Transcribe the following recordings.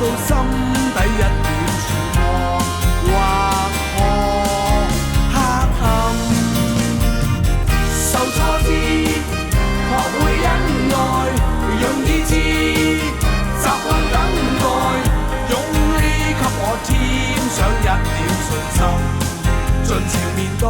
到心底一點曙光，劃破黑暗。受挫折，學會忍耐，用意志習慣等待，勇氣給我添上一點信心，盡情面對。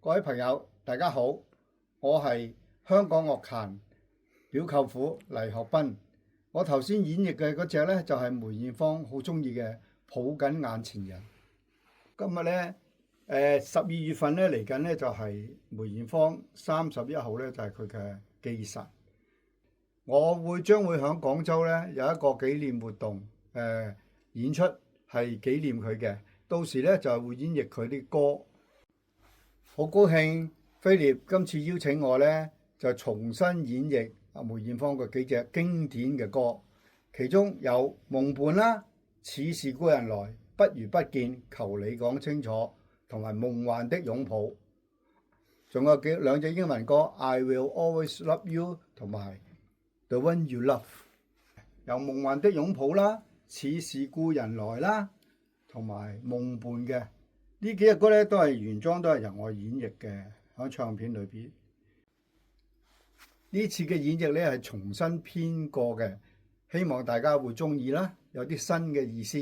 各位朋友，大家好，我係香港樂壇表舅父黎學斌。我頭先演繹嘅嗰隻呢，就係梅艷芳好中意嘅《抱緊眼前人》。今日呢，12月份呢嚟緊呢，就係梅艷芳31號呢，就係佢嘅忌辰。我將會喺廣州呢有一個紀念活動，演出係紀念佢嘅。到時呢，就會演繹佢啲歌。好高興菲臘今次邀請我呢，就重新演繹梅艷芳嘅幾隻經典嘅歌，其中有《夢伴》啦，《似是故人來》、《不如不見》、求你講清楚，同埋《夢幻的擁抱》，仲有兩隻英文歌《I Will Always Love You》同埋《The One You Love》。有《夢幻的擁抱》啦，《似是故人來》啦，同埋《夢伴》嘅。呢幾隻歌咧都係原裝，都係由我演繹嘅，喺唱片裏邊。呢次嘅演繹咧係重新編過嘅，希望大家會中意啦，有啲新嘅意思。